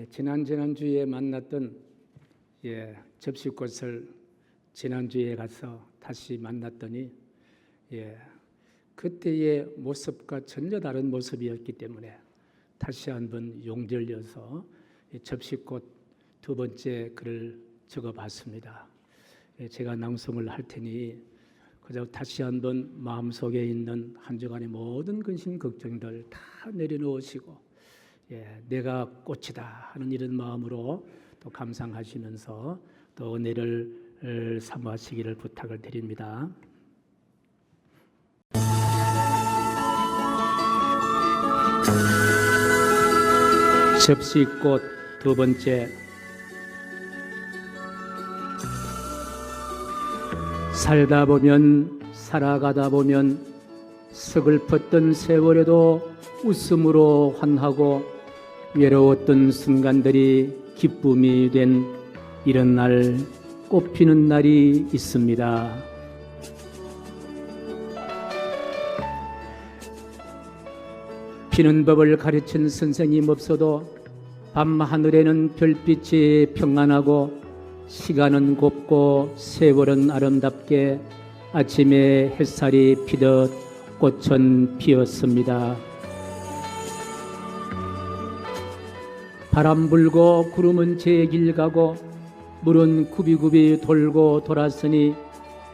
지난주에 만났던 접시꽃을 지난주에 가서 다시 만났더니 그때의 모습과 전혀 다른 모습이었기 때문에 다시 한번 용절려서 접시꽃 두 번째 글을 적어봤습니다. 제가 낭송을 할 테니 그저 다시 한번 마음속에 있는 한 주간의 모든 근심 걱정들 다 내려놓으시고 내가 꽃이다 하는 이런 마음으로 또 감상하시면서 또 은혜를 사모하시기를 부탁을 드립니다. 접시꽃 두 번째. 살다 보면 살아가다 보면 서글펐던 세월에도 웃음으로 환하고 외로웠던 순간들이 기쁨이 된 이런 날, 꽃피는 날이 있습니다. 피는 법을 가르친 선생님 없어도 밤하늘에는 별빛이 평안하고 시간은 곱고 세월은 아름답게 아침에 햇살이 피듯 꽃은 피었습니다. 바람 불고 구름은 제 길 가고 물은 굽이굽이 돌고 돌았으니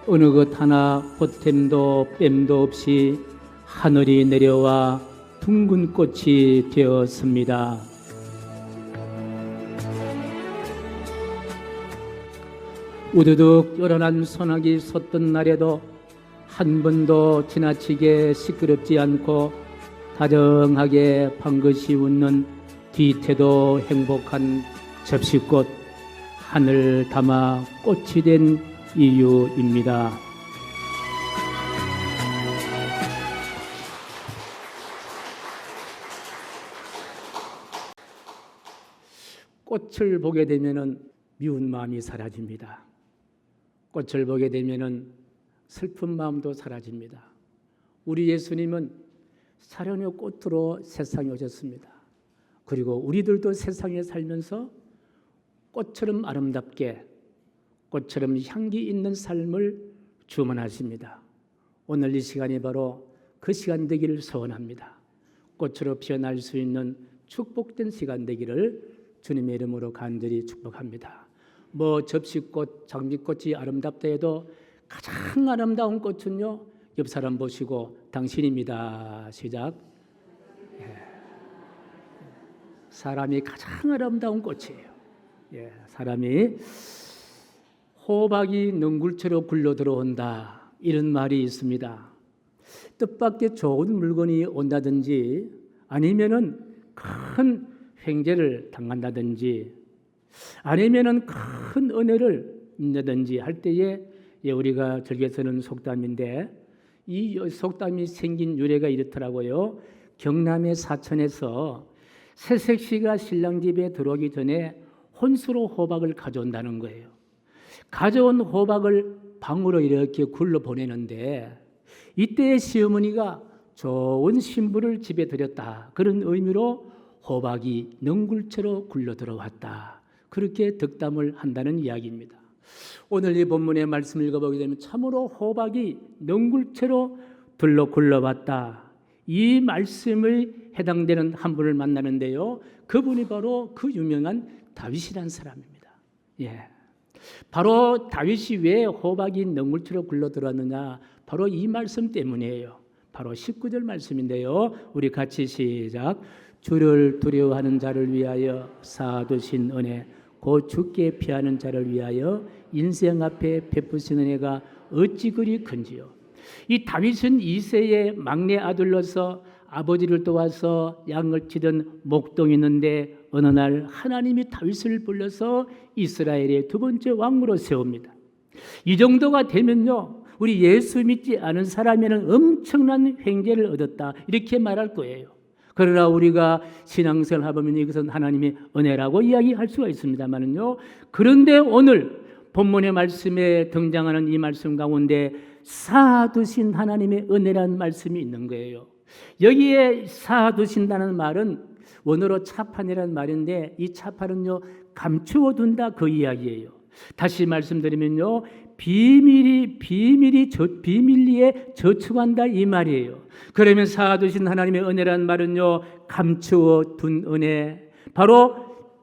어느 것 하나 보탬도 뺨도 없이 하늘이 내려와 둥근 꽃이 되었습니다. 우두둑 요란한 소나기 솟던 날에도 한 번도 지나치게 시끄럽지 않고 다정하게 방긋이 웃는 뒤태도 행복한 접시꽃, 하늘 담아 꽃이 된 이유입니다. 꽃을 보게 되면은 미운 마음이 사라집니다. 꽃을 보게 되면은 슬픈 마음도 사라집니다. 우리 예수님은 사랑의 꽃으로 세상에 오셨습니다. 그리고 우리들도 세상에 살면서 꽃처럼 아름답게, 꽃처럼 향기 있는 삶을 주문하십니다. 오늘 이 시간이 바로 그 시간 되기를 소원합니다. 꽃으로 피어날 수 있는 축복된 시간 되기를 주님의 이름으로 간절히 축복합니다. 접시꽃, 장미꽃이 아름답다 해도 가장 아름다운 꽃은요, 옆 사람 보시고 당신입니다. 시작. 사람이 가장 아름다운 꽃이에요. 사람이 호박이 능굴처럼 굴러 들어온다, 이런 말이 있습니다. 뜻밖의 좋은 물건이 온다든지 아니면은 큰 횡재를 당한다든지 아니면은 큰 은혜를 입는다든지 할 때에 우리가 즐겨 쓰는 속담인데, 이 속담이 생긴 유래가 이렇더라고요. 경남의 사천에서 새색시가 신랑 집에 들어오기 전에 혼수로 호박을 가져온다는 거예요. 가져온 호박을 방으로 이렇게 굴러 보내는데 이때 시어머니가 좋은 신부를 집에 들였다, 그런 의미로 호박이 능굴처럼 굴러 들어왔다, 그렇게 덕담을 한다는 이야기입니다. 오늘 이 본문의 말씀을 읽어보게 되면 참으로 호박이 능굴처럼 들러 굴러왔다, 이 말씀에 해당되는 한 분을 만나는데요, 그분이 바로 그 유명한 다윗이라는 사람입니다. 바로 다윗이 왜 호박이 능굴처럼 굴러 들어왔느냐, 바로 이 말씀 때문이에요. 바로 19절 말씀인데요, 우리 같이 시작. 주를 두려워하는 자를 위하여 쌓아두신 은혜, 곧 주께 피하는 자를 위하여 인생 앞에 베푸신 은혜가 어찌 그리 큰지요. 이 다윗은 이새의 막내 아들로서 아버지를 도와서 양을 치던 목동이었는데 어느 날 하나님이 다윗을 불러서 이스라엘의 두 번째 왕으로 세웁니다. 이 정도가 되면요, 우리 예수 믿지 않은 사람에는 엄청난 횡재를 얻었다, 이렇게 말할 거예요. 그러나 우리가 신앙생활을 하면 이것은 하나님의 은혜라고 이야기할 수가 있습니다만은요, 그런데 오늘 본문의 말씀에 등장하는 이 말씀 가운데 쌓아두신 하나님의 은혜라는 말씀이 있는 거예요. 여기에 쌓아두신다는 말은 원어로 차판이라는 말인데 이 차판은요 감추어 둔다 그 이야기예요. 다시 말씀드리면요 비밀리에 저축한다 이 말이에요. 그러면 쌓아두신 하나님의 은혜란 말은요 감추어 둔 은혜, 바로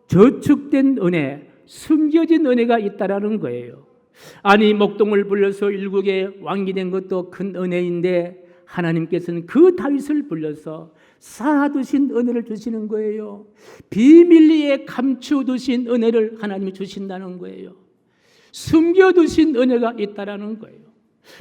저축된 은혜, 숨겨진 은혜가 있다라는 거예요. 아니 목동을 불러서 일국의 왕이 된 것도 큰 은혜인데 하나님께서는 그 다윗을 불러서 쌓아두신 은혜를 주시는 거예요. 비밀리에 감추두신 은혜를 하나님이 주신다는 거예요. 숨겨두신 은혜가 있다라는 거예요.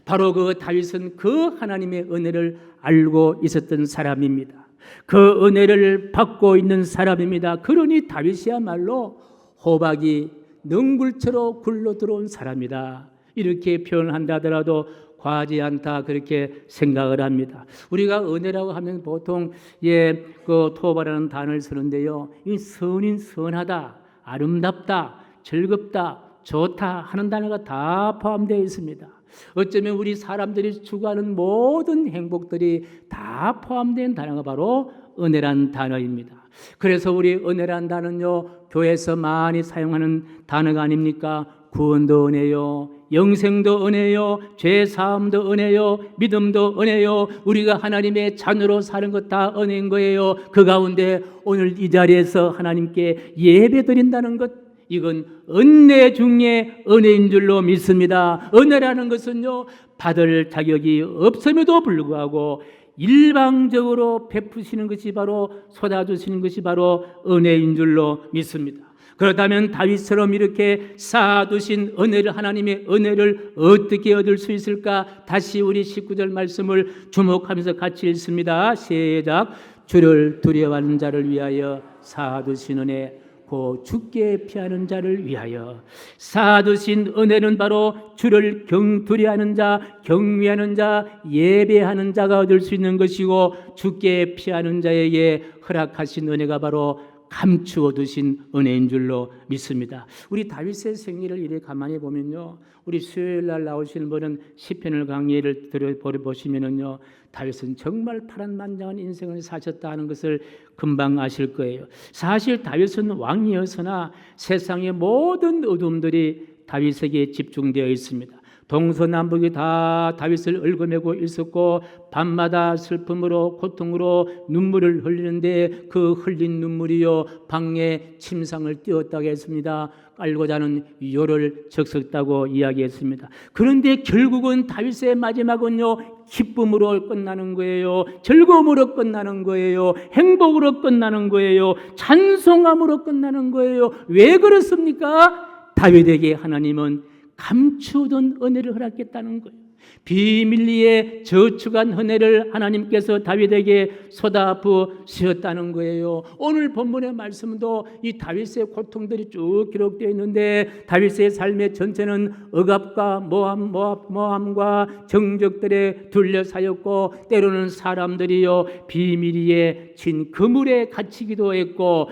바로 그 다윗은 그 하나님의 은혜를 알고 있었던 사람입니다. 그 은혜를 받고 있는 사람입니다. 그러니 다윗이야말로 호박이 능굴처럼 굴러 들어온 사람이다, 이렇게 표현한다 하더라도 과하지 않다 그렇게 생각을 합니다. 우리가 은혜라고 하면 보통 그 토바라는 단어를 쓰는데요, 이 선인 선하다, 아름답다, 즐겁다, 좋다 하는 단어가 다 포함되어 있습니다. 어쩌면 우리 사람들이 추구하는 모든 행복들이 다 포함된 단어가 바로 은혜란 단어입니다. 그래서 우리 은혜란 단어는요 교회에서 많이 사용하는 단어가 아닙니까? 구원도 은혜요, 영생도 은혜요, 죄사함도 은혜요, 믿음도 은혜요, 우리가 하나님의 자녀로 사는 것 다 은혜인 거예요. 그 가운데 오늘 이 자리에서 하나님께 예배 드린다는 것, 이건 은혜 중에 은혜인 줄로 믿습니다. 은혜라는 것은요 받을 자격이 없음에도 불구하고 일방적으로 베푸시는 것이 바로, 쏟아주시는 것이 바로 은혜인 줄로 믿습니다. 그렇다면 다윗처럼 이렇게 쌓아두신 은혜를, 하나님의 은혜를 어떻게 얻을 수 있을까? 다시 우리 19절 말씀을 주목하면서 같이 읽습니다. 시작. 주를 두려워하는 자를 위하여 쌓아두신 은혜, 고 주께 피하는 자를 위하여. 쌓아두신 은혜는 바로 주를 두려워하는 자, 경외하는 자, 예배하는 자가 얻을 수 있는 것이고, 주께 피하는 자에게 허락하신 은혜가 바로 감추어 두신 은혜인 줄로 믿습니다. 우리 다윗의 생애를 이렇게 가만히 보면요, 우리 수요일 날 나오시는 분은 시편을 강의를 들어보시면은요, 다윗은 정말 파란만장한 인생을 사셨다는 것을 금방 아실 거예요. 사실 다윗은 왕이었으나 세상의 모든 어둠들이 다윗에게 집중되어 있습니다. 동서남북이 다 다윗을 얽어매고 있었고, 밤마다 슬픔으로 고통으로 눈물을 흘리는데 그 흘린 눈물이요 방에 침상을 띄웠다고 했습니다. 깔고 자는 요를 적셨다고 이야기했습니다. 그런데 결국은 다윗의 마지막은요 기쁨으로 끝나는 거예요. 즐거움으로 끝나는 거예요. 행복으로 끝나는 거예요. 찬송함으로 끝나는 거예요. 왜 그렇습니까? 다윗에게 하나님은 감추던 은혜를 허락했다는 거예요. 비밀리에 저축한 은혜를 하나님께서 다윗에게 쏟아부으셨다는 거예요. 오늘 본문의 말씀도 이 다윗의 고통들이 쭉 기록되어 있는데, 다윗의 삶의 전체는 억압과 모함과 정적들에 둘러싸였고, 때로는 사람들이요 비밀리에 진 그물에 갇히기도 했고,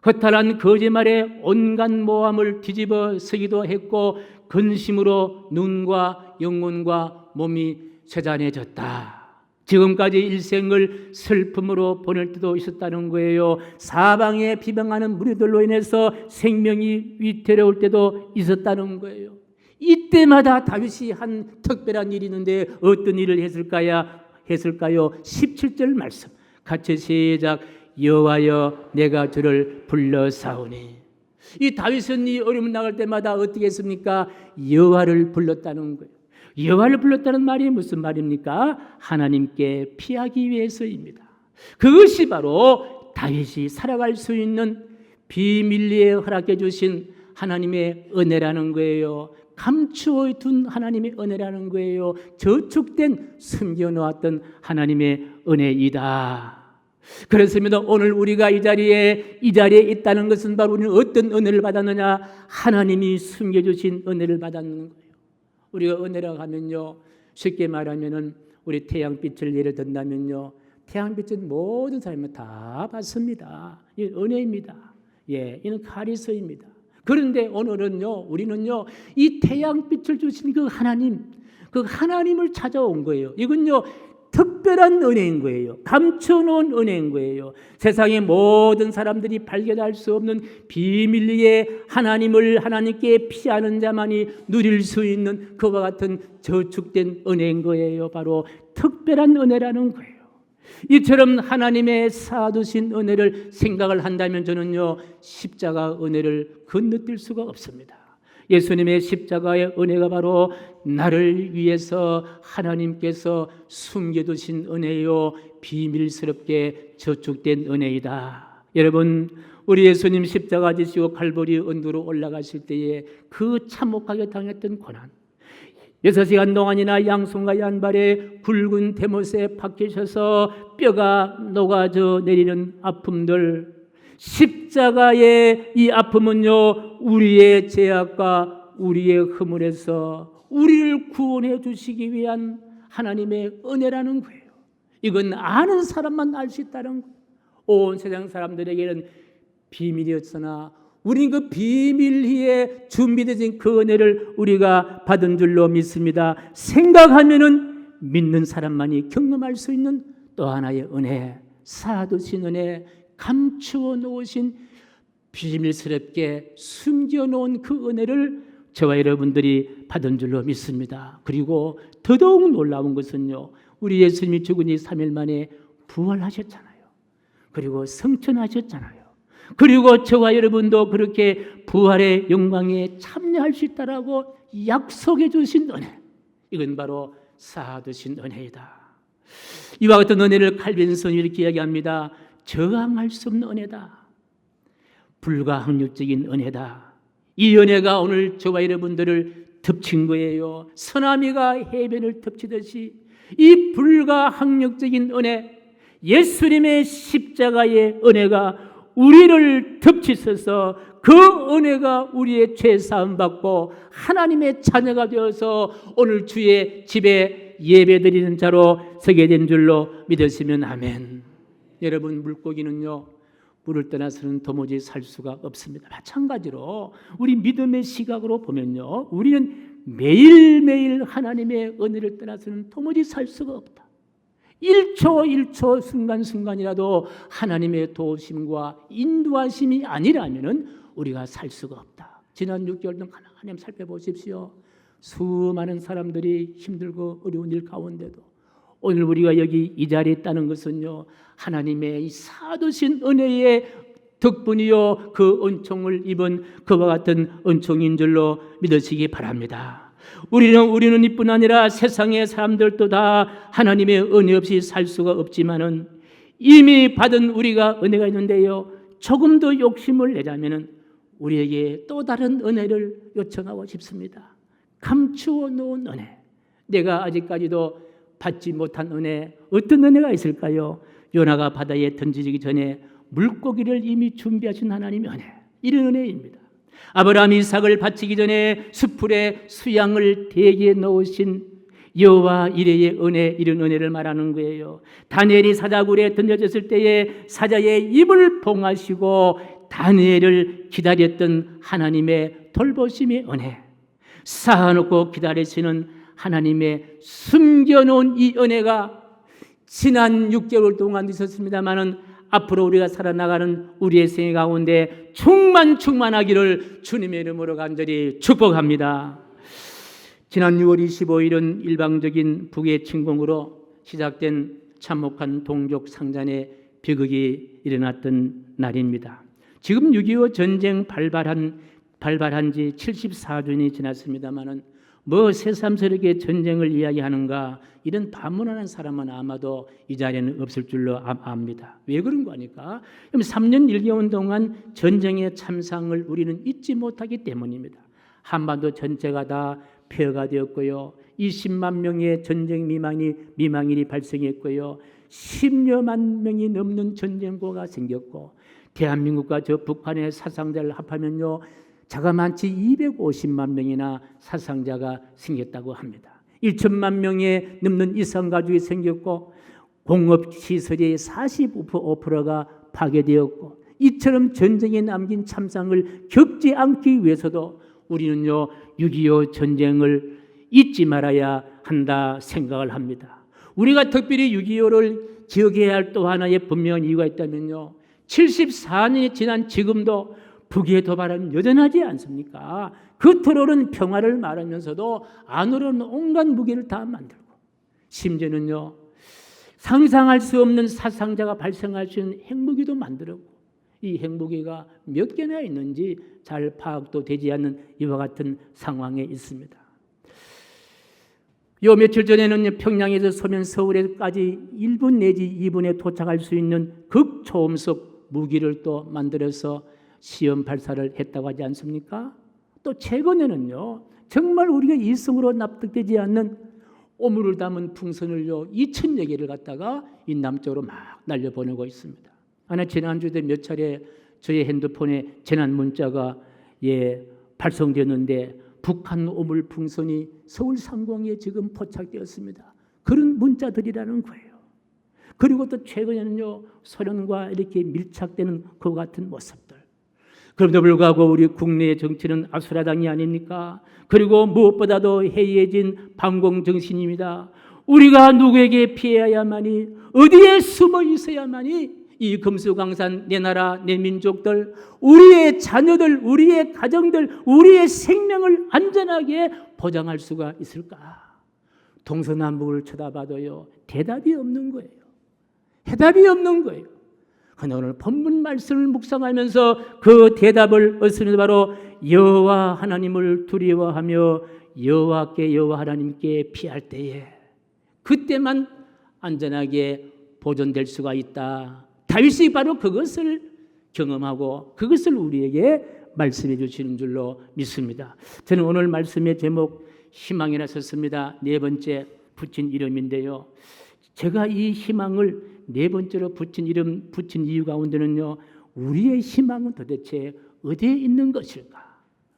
허탈한 거짓말에 온갖 모함을 뒤집어 쓰기도 했고, 근심으로 눈과 영혼과 몸이 쇠잔해졌다. 지금까지 일생을 슬픔으로 보낼 때도 있었다는 거예요. 사방에 비방하는 무리들로 인해서 생명이 위태로울 때도 있었다는 거예요. 이때마다 다윗이 한 특별한 일이 있는데 어떤 일을 했을까요? 17절 말씀 같이 시작. 여호와여 내가 주를 불러사오니. 이 다윗은 이 어려움 나갈 때마다 어떻게 했습니까? 여호와를 불렀다는 거예요. 여호와를 불렀다는 말이 무슨 말입니까? 하나님께 피하기 위해서입니다. 그것이 바로 다윗이 살아갈 수 있는 비밀리에 허락해 주신 하나님의 은혜라는 거예요. 감추어 둔 하나님의 은혜라는 거예요. 저축된, 숨겨놓았던 하나님의 은혜이다. 그렇습니다. 오늘 우리가 이 자리에 있다는 것은 바로 우리는 어떤 은혜를 받았느냐? 하나님이 숨겨주신 은혜를 받았는 거예요. 우리가 은혜라고 하면요, 쉽게 말하면은 우리 태양빛을 예를 든다면요, 태양빛은 모든 사람이 다 받습니다. 이 은혜입니다. 이는 카리스입니다. 그런데 오늘은요, 우리는요, 이 태양빛을 주신 그 하나님을 찾아온 거예요. 이건요, 특별한 은혜인 거예요. 감춰놓은 은혜인 거예요. 세상의 모든 사람들이 발견할 수 없는 비밀리에 하나님께 피하는 자만이 누릴 수 있는 그와 같은 저축된 은혜인 거예요. 바로 특별한 은혜라는 거예요. 이처럼 하나님의 쌓아두신 은혜를 생각을 한다면 저는요, 십자가 은혜를 건너뛸 수가 없습니다. 예수님의 십자가의 은혜가 바로 나를 위해서 하나님께서 숨겨두신 은혜요, 비밀스럽게 저축된 은혜이다. 여러분, 우리 예수님 십자가 지시고 갈보리 언두로 올라가실 때에 그 참혹하게 당했던 고난, 6시간 동안이나 양손과 양발에 굵은 대못에 박히셔서 뼈가 녹아져 내리는 아픔들, 십자가의 이 아픔은요, 우리의 죄악과 우리의 허물에서 우리를 구원해 주시기 위한 하나님의 은혜라는 거예요. 이건 아는 사람만 알 수 있다는 거예요. 온 세상 사람들에게는 비밀이었으나 우리는 그 비밀리에 준비되어진 그 은혜를 우리가 받은 줄로 믿습니다. 생각하면은 믿는 사람만이 경험할 수 있는 또 하나의 은혜, 쌓아두신 은혜, 감추어 놓으신 비밀스럽게 숨겨놓은 그 은혜를 저와 여러분들이 받은 줄로 믿습니다. 그리고 더더욱 놀라운 것은요, 우리 예수님이 죽은 지 3일 만에 부활하셨잖아요. 그리고 성천하셨잖아요. 그리고 저와 여러분도 그렇게 부활의 영광에 참여할 수 있다라고 약속해 주신 은혜, 이건 바로 쌓아두신 은혜이다. 이와 같은 은혜를 칼빈슨이 이렇게 이야기합니다. 저항할 수 없는 은혜다. 불가항력적인 은혜다. 이 은혜가 오늘 저와 여러분들을 덮친 거예요. 쓰나미가 해변을 덮치듯이 이 불가항력적인 은혜, 예수님의 십자가의 은혜가 우리를 덮치셔서 그 은혜가 우리의 죄 사함 받고 하나님의 자녀가 되어서 오늘 주의 집에 예배드리는 자로 서게 된 줄로 믿으시면 아멘. 여러분, 물고기는요, 물을 떠나서는 도무지 살 수가 없습니다. 마찬가지로 우리 믿음의 시각으로 보면요, 우리는 매일매일 하나님의 은혜를 떠나서는 도무지 살 수가 없다. 1초 순간순간이라도 하나님의 도우심과 인도하심이 아니라면 우리가 살 수가 없다. 지난 6개월 동안 하나님 살펴보십시오. 수많은 사람들이 힘들고 어려운 일 가운데도 오늘 우리가 여기 이 자리에 있다는 것은요, 하나님의 이 쌓아두신 은혜의 덕분이요, 그 은총을 입은 그와 같은 은총인 줄로 믿으시기 바랍니다. 우리는 이뿐 아니라 세상의 사람들도 다 하나님의 은혜 없이 살 수가 없지만은 이미 받은 우리가 은혜가 있는데요, 조금 더 욕심을 내자면은 우리에게 또 다른 은혜를 요청하고 싶습니다. 감추어 놓은 은혜, 내가 아직까지도 받지 못한 은혜, 어떤 은혜가 있을까요? 요나가 바다에 던지기 전에 물고기를 이미 준비하신 하나님의 은혜, 이런 은혜입니다. 아브라함이 이삭을 바치기 전에 숯불에 수양을 대기에 넣으신 여호와 이레의 은혜, 이런 은혜를 말하는 거예요. 다니엘이 사자굴에 던져졌을 때에 사자의 입을 봉하시고 다니엘을 기다렸던 하나님의 돌보심의 은혜, 쌓아놓고 기다리시는 하나님의 숨겨놓은 이 은혜가 지난 6개월 동안 있었습니다마는 앞으로 우리가 살아나가는 우리의 생애 가운데 충만하기를 주님의 이름으로 간절히 축복합니다. 지난 6월 25일은 일방적인 북의 침공으로 시작된 참혹한 동족 상잔의 비극이 일어났던 날입니다. 지금 6.25 전쟁 발발한 지 74주년이 지났습니다마는 뭐 새삼스럽게 전쟁을 이야기하는가, 이런 반문하는 사람은 아마도 이 자리에는 없을 줄로 압니다. 왜 그런 거니까? 3년 1개월 동안 전쟁의 참상을 우리는 잊지 못하기 때문입니다. 한반도 전체가 다 폐허가 되었고요, 20만 명의 전쟁 미망인이 발생했고요, 10여만 명이 넘는 전쟁고가 생겼고, 대한민국과 저 북한의 사상자를 합하면요, 자그마치 250만 명이나 사상자가 생겼다고 합니다. 1천만 명에 넘는 이산 가족이 생겼고, 공업시설의 45%가 파괴되었고, 이처럼 전쟁에 남긴 참상을 겪지 않기 위해서도 우리는요, 6.25 전쟁을 잊지 말아야 한다 생각을 합니다. 우리가 특별히 6.25를 기억해야 할 또 하나의 분명한 이유가 있다면요, 74년이 지난 지금도 북의 도발은 여전하지 않습니까? 겉으로는 평화를 말하면서도 안으로는 온갖 무기를 다 만들고, 심지어는요 상상할 수 없는 사상자가 발생할 수 있는 핵무기도 만들고, 이 핵무기가 몇 개나 있는지 잘 파악도 되지 않는 이와 같은 상황에 있습니다. 요 며칠 전에는 평양에서 서면 서울에까지 1분 내지 2분에 도착할 수 있는 극초음속 무기를 또 만들어서 시험 발사를 했다고 하지 않습니까? 또 최근에는요 정말 우리가 이성으로 납득되지 않는 오물을 담은 풍선을요 2,000여 개를 갖다가 이 남쪽으로 막 날려보내고 있습니다. 하나 지난주에 몇 차례 저의 핸드폰에 재난 문자가 발송되었는데 북한 오물 풍선이 서울 상공에 지금 포착되었습니다. 그런 문자들이라는 거예요. 그리고 또 최근에는요 소련과 이렇게 밀착되는 그 같은 모습들. 그럼에도 불구하고 우리 국내의 정치는 아수라장이 아닙니까? 그리고 무엇보다도 해이해진 반공정신입니다. 우리가 누구에게 피해야만이, 어디에 숨어 있어야만이 이 금수강산, 내 나라, 내 민족들, 우리의 자녀들, 우리의 가정들, 우리의 생명을 안전하게 보장할 수가 있을까? 동서남북을 쳐다봐도요 대답이 없는 거예요. 해답이 없는 거예요. 그런데 오늘 본문 말씀을 묵상하면서 그 대답을 얻으니 바로 여호와 하나님을 두려워하며 여호와께, 여호와 하나님께 피할 때에 그때만 안전하게 보존될 수가 있다. 다윗이 바로 그것을 경험하고 그것을 우리에게 말씀해 주시는 줄로 믿습니다. 저는 오늘 말씀의 제목 희망이라 썼습니다. 네 번째 붙인 이름인데요, 제가 이 희망을 네 번째로 붙인 이유 가운데는요, 우리의 희망은 도대체 어디에 있는 것일까?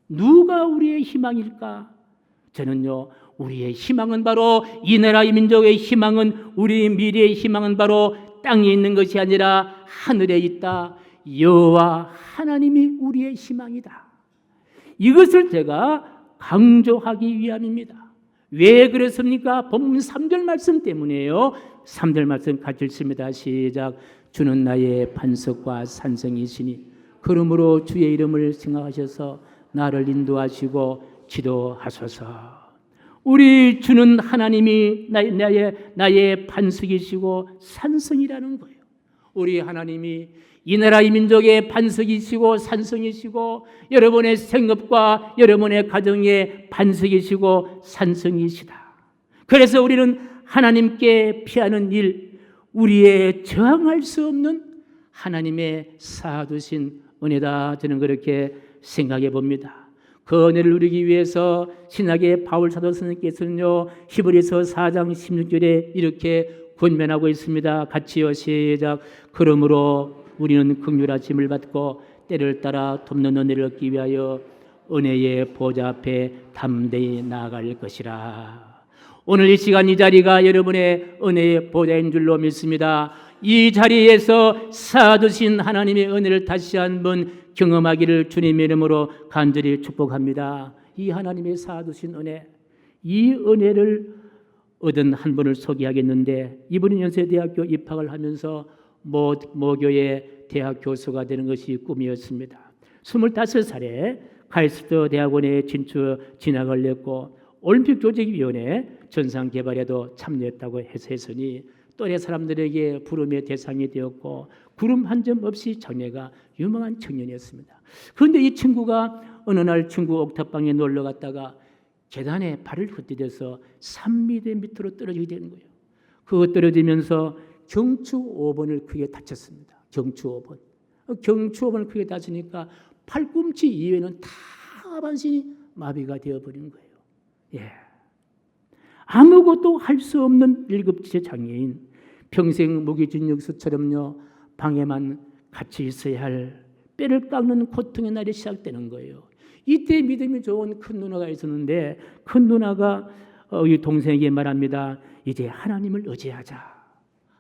누가 우리의 희망일까? 저는요, 우리의 희망은 바로 이 나라 이 민족의 희망은, 우리의 미래의 희망은 바로 땅에 있는 것이 아니라 하늘에 있다. 여호와 하나님이 우리의 희망이다. 이것을 제가 강조하기 위함입니다. 왜 그렇습니까? 본문 3절 말씀 때문이에요. 3절 말씀 같이 읽습니다. 시작. 주는 나의 반석과 산성이시니 그러므로 주의 이름을 생각하셔서 나를 인도하시고 지도하소서. 우리 주는 하나님이 나의 반석이시고 산성이라는 거예요. 우리 하나님이 이 나라 이 민족의 반석이시고 산성이시고 여러분의 생업과 여러분의 가정의 반석이시고 산성이시다. 그래서 우리는 하나님께 피하는 일, 우리의 저항할 수 없는 하나님의 쌓아두신 은혜다. 저는 그렇게 생각해 봅니다. 그 은혜를 누리기 위해서 신약의 바울 사도 선생님께서는요 히브리서 4장 16절에 이렇게 권면하고 있습니다. 같이요, 시작. 그러므로 우리는 긍휼하심을 받고 때를 따라 돕는 은혜를 얻기 위하여 은혜의 보좌 앞에 담대히 나아갈 것이라. 오늘 이 시간 이 자리가 여러분의 은혜의 보좌인 줄로 믿습니다. 이 자리에서 쌓아두신 하나님의 은혜를 다시 한번 경험하기를 주님의 이름으로 간절히 축복합니다. 이 하나님의 쌓아두신 은혜, 이 은혜를 얻은 한 분을 소개하겠는데, 이분은 연세대학교 입학을 하면서 모교의 대학 교수가 되는 것이 꿈이었습니다. 25살에 카이스트 대학원에 진학을 했고 올림픽 조직위원회 전상개발에도 참여했다고 했으니 또래 사람들에게 부름의 대상이 되었고 구름 한 점 없이 장래가 유망한 청년이었습니다. 그런데 이 친구가 어느 날 친구 옥탑방에 놀러 갔다가 계단에 발을 헛디뎌서 3m 밑으로 떨어지게 되는 거예요. 그거 떨어지면서 경추 5번을 크게 다쳤습니다. 경추 5번. 경추 5번을 크게 다치니까 팔꿈치 이외에는 다 하반신이 마비가 되어버린 거예요. 예. 아무것도 할 수 없는 일급지체 장애인, 평생 무기징역수처럼요 방에만 갇혀 있어야 할 뼈를 깎는 고통의 날이 시작되는 거예요. 이때 믿음이 좋은 큰 누나가 있었는데 큰 누나가 이 동생에게 말합니다. 이제 하나님을 의지하자.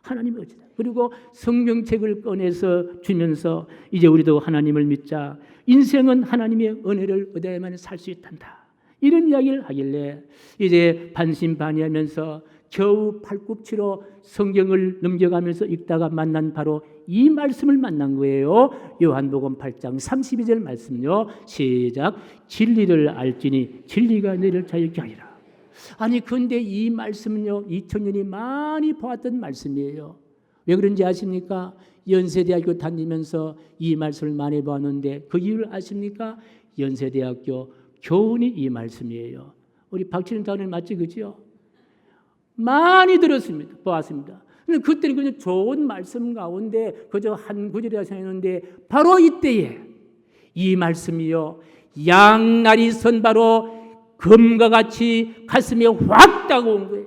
하나님을 의지하자. 그리고 성경책을 꺼내서 주면서 이제 우리도 하나님을 믿자. 인생은 하나님의 은혜를 얻어야만 살 수 있단다. 이런 이야기를 하길래 이제 반신반의하면서 겨우 팔꿈치로 성경을 넘겨가면서 읽다가 만난 바로 이 말씀을 만난 거예요. 요한복음 8장 32절 말씀요. 시작. 진리를 알지니 진리가 너희를 자유케 하리라. 아니 근데 이 말씀은요 2000년이 많이 보았던 말씀이에요. 왜 그런지 아십니까? 연세대학교 다니면서 이 말씀을 많이 보았는데 그 이유를 아십니까? 연세대학교 교훈이 이 말씀이에요. 우리 박진영 장로님 맞지 그죠? 많이 들었습니다. 보았습니다. 그때는 그냥 좋은 말씀 가운데 그저 한 구절이라 생각했는데 바로 이때에 이 말씀이요 양날이 선 바로 금과 같이 가슴에 확 다가온 거예요.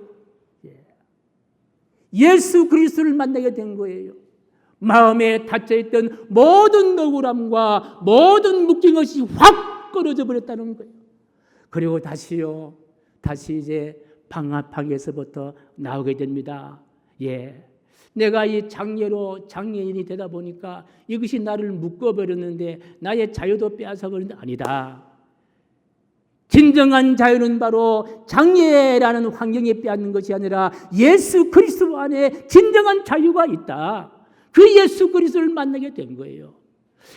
예수 그리스도를 만나게 된 거예요. 마음에 닫혀있던 모든 억울함과 모든 묶인 것이 확 끊어져 버렸다는 거예요. 그리고 다시 이제 방학에서부터 나오게 됩니다. 내가 이 장애인이 되다 보니까 이것이 나를 묶어버렸는데 나의 자유도 빼앗아버렸는데 아니다. 진정한 자유는 바로 장애라는 환경에 빼앗는 것이 아니라 예수 그리스도 안에 진정한 자유가 있다. 그 예수 그리스도를 만나게 된 거예요.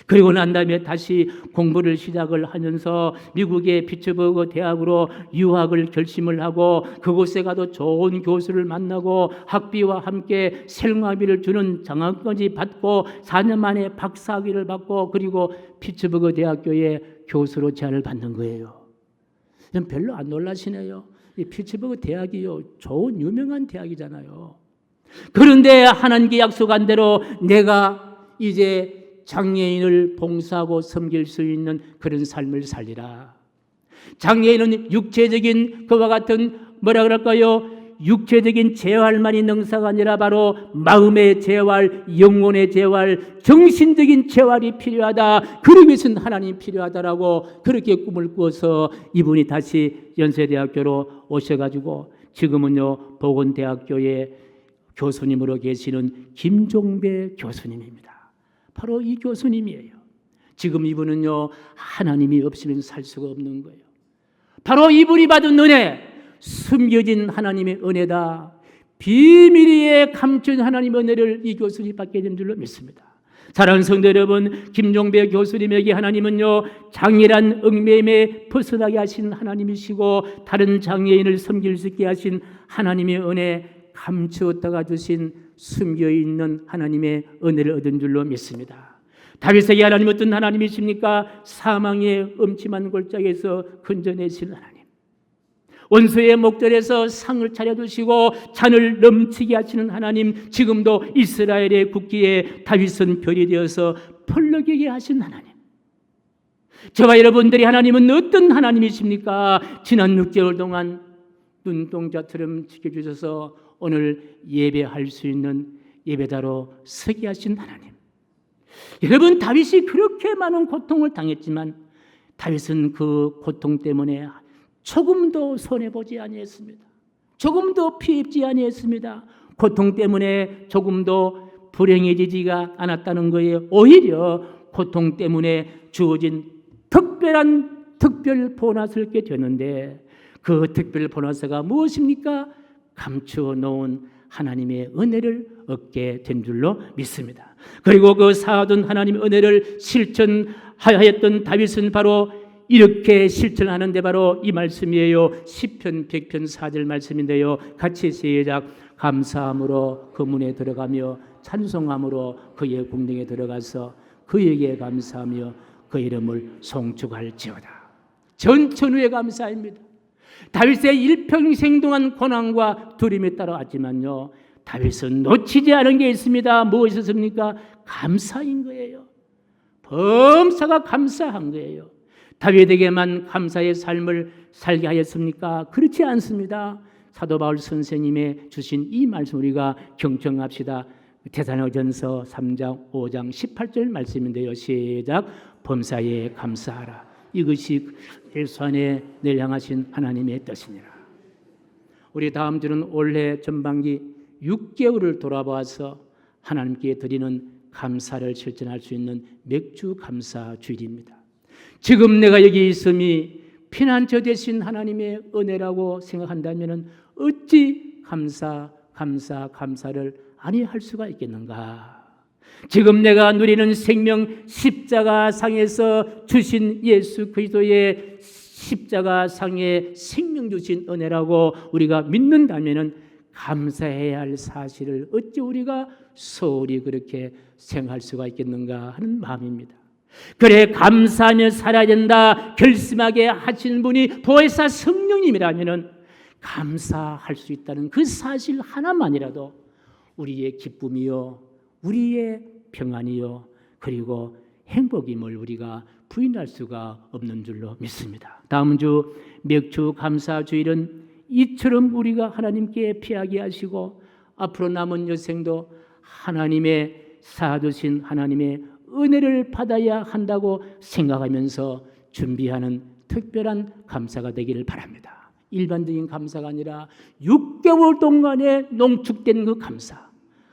그리고 난 다음에 다시 공부를 시작을 하면서 미국의 피츠버그 대학으로 유학을 결심을 하고 그곳에 가도 좋은 교수를 만나고 학비와 함께 생활비를 주는 장학금까지 받고 4년 만에 박사학위를 받고 그리고 피츠버그 대학교의 교수로 제안을 받는 거예요. 별로 안 놀라시네요. 이 피츠버그 대학이요 좋은 유명한 대학이잖아요. 그런데 하나님께 약속한 대로 내가 이제 장애인을 봉사하고 섬길 수 있는 그런 삶을 살리라. 장애인은 육체적인 그와 같은 뭐라 그럴까요? 육체적인 재활만이 능사가 아니라 바로 마음의 재활, 영혼의 재활, 정신적인 재활이 필요하다. 그러기 위해서는 하나님이 필요하다라고 그렇게 꿈을 꾸어서 이분이 다시 연세대학교로 오셔가지고 지금은요 보건대학교의 교수님으로 계시는 김종배 교수님입니다. 바로 이 교수님이에요. 지금 이분은요 하나님이 없이는 살 수가 없는 거예요. 바로 이분이 받은 은혜, 숨겨진 하나님의 은혜다. 비밀리에 감춘 하나님의 은혜를 이 교수님이 받게 된 줄로 믿습니다. 사랑하는 성도 여러분, 김종배 교수님에게 하나님은요 장애란 얽매임에 벗어나게 하신 하나님이시고 다른 장애인을 섬길 수 있게 하신 하나님의 은혜, 감추었다가 주신 숨겨있는 하나님의 은혜를 얻은 줄로 믿습니다. 다윗에게 하나님 어떤 하나님이십니까? 사망의 음침한 골짜기에서 건져내신 하나님, 원수의 목전에서 상을 차려두시고 잔을 넘치게 하시는 하나님, 지금도 이스라엘의 국기에 다윗은 별이 되어서 펄럭이게 하신 하나님. 저와 여러분들이 하나님은 어떤 하나님이십니까? 지난 6개월 동안 눈동자처럼 지켜주셔서 오늘 예배할 수 있는 예배자로 서게 하신 하나님. 여러분, 다윗이 그렇게 많은 고통을 당했지만 다윗은 그 고통 때문에 조금도 손해보지 아니했습니다. 조금도 피해 입지 아니했습니다. 고통 때문에 조금도 불행해지지가 않았다는 거예요. 오히려 고통 때문에 주어진 특별 보너스를 얻게 되는데 그 특별 보너스가 무엇입니까? 감추어 놓은 하나님의 은혜를 얻게 된 줄로 믿습니다. 그리고 그 사둔 하나님의 은혜를 실천하였던 다윗은 바로 이렇게 실천하는데 바로 이 말씀이에요. 시편 100편 4절 말씀인데요. 같이 시작. 감사함으로 그 문에 들어가며 찬송함으로 그의 궁정에 들어가서 그에게 감사하며 그 이름을 송축할지어다. 전천후에 감사입니다. 다윗의 일평생 동안 고난과 두려움이 따라왔지만요, 다윗은 놓치지 않은 게 있습니다. 무엇이었습니까? 감사인 거예요. 범사가 감사한 거예요. 다윗에게만 감사의 삶을 살게 하였습니까? 그렇지 않습니다. 사도 바울 선생님의 주신 이 말씀 우리가 경청합시다. 데살로니가전서 3장 5장 18절 말씀인데요. 시작. 범사에 감사하라. 이것이 예수 안에 늘 향하신 하나님의 뜻이니라. 우리 다음 주는 올해 전반기 6개월을 돌아봐서 하나님께 드리는 감사를 실천할 수 있는 맥주 감사 주일입니다. 지금 내가 여기 있음이 피난처 되신 하나님의 은혜라고 생각한다면 어찌 감사를 아니할 수가 있겠는가? 지금 내가 누리는 생명, 십자가상에서 주신 예수 그리스도의 십자가상의 생명 주신 은혜라고 우리가 믿는다면 감사해야 할 사실을 어찌 우리가 소홀히 그렇게 생각할 수가 있겠는가 하는 마음입니다. 그래, 감사하며 살아야 된다 결심하게 하신 분이 보혜사 성령님이라면 감사할 수 있다는 그 사실 하나만이라도 우리의 기쁨이요, 우리의 평안이요, 그리고 행복임을 우리가 부인할 수가 없는 줄로 믿습니다. 다음 주 맥주 감사 주일은 이처럼 우리가 하나님께 피하게 하시고 앞으로 남은 여생도 하나님의 사주신 하나님의 은혜를 받아야 한다고 생각하면서 준비하는 특별한 감사가 되기를 바랍니다. 일반적인 감사가 아니라 6개월 동안에 농축된 그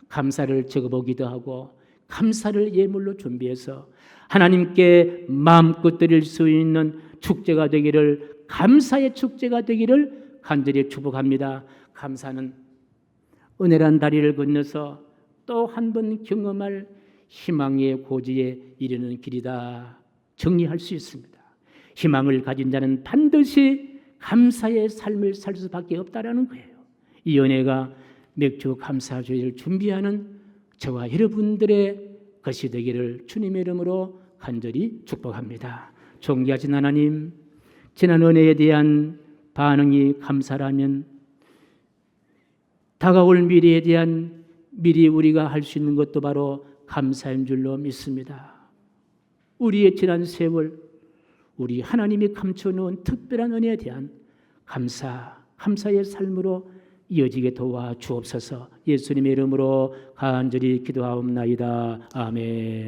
감사를 적어보기도 하고 감사를 예물로 준비해서 하나님께 마음껏 드릴 수 있는 축제가 되기를, 감사의 축제가 되기를 간절히 축복합니다. 감사는 은혜란 다리를 건너서 또 한 번 경험할 희망의 고지에 이르는 길이다 정리할 수 있습니다. 희망을 가진 자는 반드시 감사의 삶을 살 수밖에 없다라는 거예요. 이 은혜가 맥주 감사주의를 준비하는 저와 여러분들의 것이 되기를 주님의 이름으로 간절히 축복합니다. 존귀하신 하나님, 지난 은혜에 대한 반응이 감사라면 다가올 미래에 대한 미리 우리가 할 수 있는 것도 바로 감사인 줄로 믿습니다. 우리의 지난 세월, 우리 하나님이 감춰놓은 특별한 은혜에 대한 감사의 삶으로 이어지게 도와 주옵소서. 예수님의 이름으로 간절히 기도하옵나이다. 아멘.